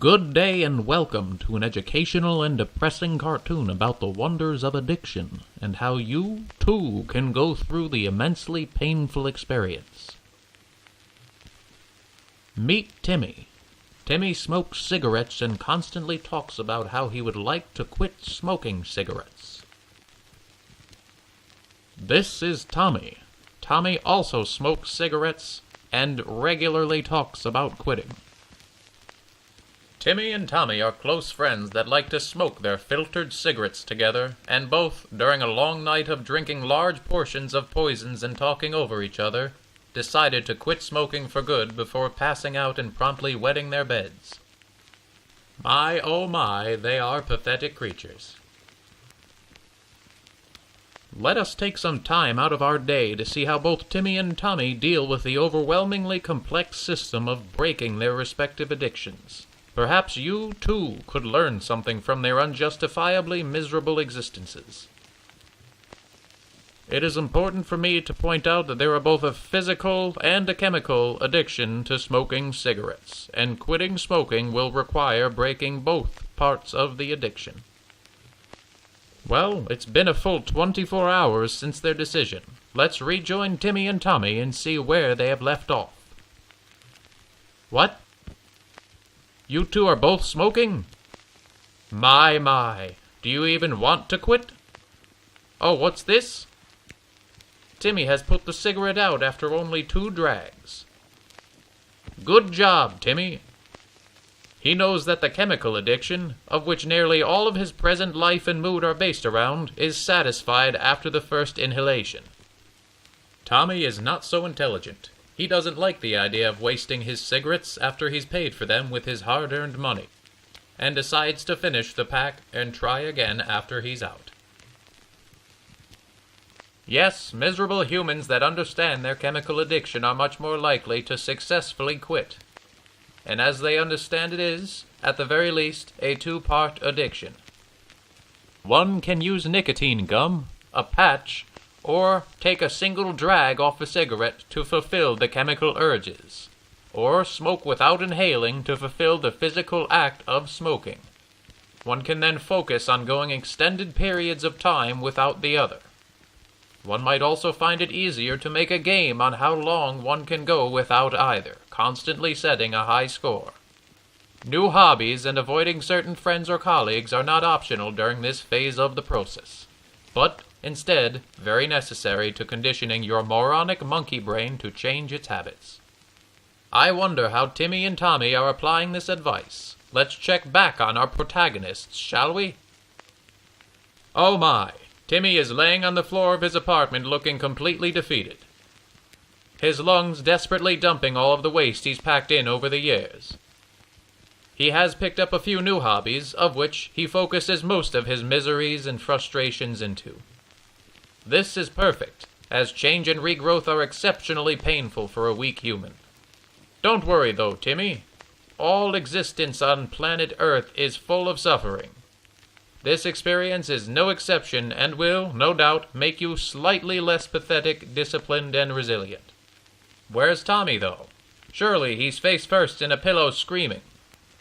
Good day and welcome to an educational and depressing cartoon about the wonders of addiction and how you, too, can go through the immensely painful experience. Meet Timmy. Timmy smokes cigarettes and constantly talks about how he would like to quit smoking cigarettes. This is Tommy. Tommy also smokes cigarettes and regularly talks about quitting. Timmy and Tommy are close friends that like to smoke their filtered cigarettes together, and both, during a long night of drinking large portions of poisons and talking over each other, decided to quit smoking for good before passing out and promptly wetting their beds. My, oh my, they are pathetic creatures. Let us take some time out of our day to see how both Timmy and Tommy deal with the overwhelmingly complex system of breaking their respective addictions. Perhaps you, too, could learn something from their unjustifiably miserable existences. It is important for me to point out that there are both a physical and a chemical addiction to smoking cigarettes, and quitting smoking will require breaking both parts of the addiction. Well, it's been a full 24 hours since their decision. Let's rejoin Timmy and Tommy and see where they have left off. What? You two are both smoking? My, do you even want to quit? Oh, what's this? Timmy has put the cigarette out after only 2 drags. Good job, Timmy. He knows that the chemical addiction, of which nearly all of his present life and mood are based around, is satisfied after the first inhalation. Tommy is not so intelligent. He doesn't like the idea of wasting his cigarettes after he's paid for them with his hard-earned money, and decides to finish the pack and try again after he's out. Yes, miserable humans that understand their chemical addiction are much more likely to successfully quit. And as they understand it is, at the very least, a 2-part addiction. One can use nicotine gum, a patch, or take a single drag off a cigarette to fulfill the chemical urges, or smoke without inhaling to fulfill the physical act of smoking. One can then focus on going extended periods of time without the other. One might also find it easier to make a game on how long one can go without either, constantly setting a high score. New hobbies and avoiding certain friends or colleagues are not optional during this phase of the process, but instead very necessary to conditioning your moronic monkey brain to change its habits. I wonder how Timmy and Tommy are applying this advice. Let's check back on our protagonists, shall we? Oh my! Timmy is laying on the floor of his apartment looking completely defeated. His lungs desperately dumping all of the waste he's packed in over the years. He has picked up a few new hobbies, of which he focuses most of his miseries and frustrations into. This is perfect, as change and regrowth are exceptionally painful for a weak human. Don't worry though, Timmy. All existence on planet Earth is full of suffering. This experience is no exception and will, no doubt, make you slightly less pathetic, disciplined, and resilient. Where's Tommy, though? Surely he's face first in a pillow screaming.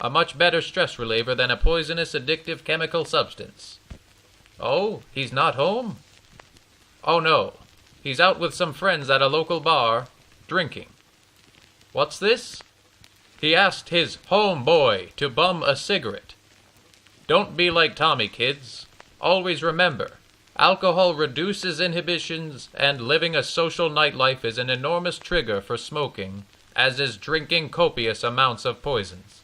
A much better stress reliever than a poisonous, addictive chemical substance. Oh, he's not home? Oh no, he's out with some friends at a local bar, drinking. What's this? He asked his homeboy to bum a cigarette. Don't be like Tommy, kids. Always remember, alcohol reduces inhibitions, and living a social nightlife is an enormous trigger for smoking, as is drinking copious amounts of poisons.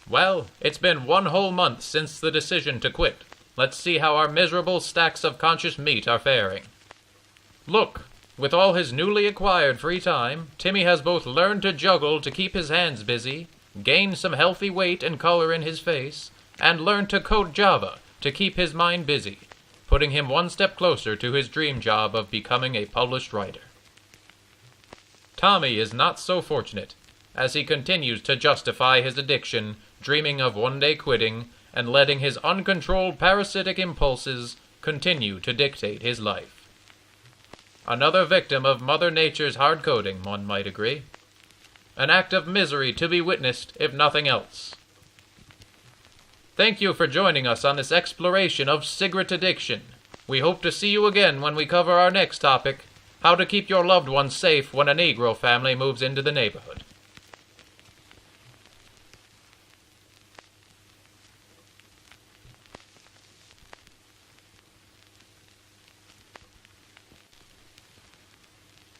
Well, it's been 1 whole month since the decision to quit. Let's see how our miserable stacks of conscious meat are faring. Look, with all his newly acquired free time, Timmy has both learned to juggle to keep his hands busy, gained some healthy weight and color in his face, and learned to code Java to keep his mind busy, putting him 1 step closer to his dream job of becoming a published writer. Tommy is not so fortunate, as he continues to justify his addiction, dreaming of one day quitting, and letting his uncontrolled parasitic impulses continue to dictate his life. Another victim of Mother Nature's hard coding, one might agree. an act of misery to be witnessed, if nothing else. Thank you for joining us on this exploration of cigarette addiction. We hope to see you again when we cover our next topic, how to keep your loved ones safe when a Negro family moves into the neighborhood.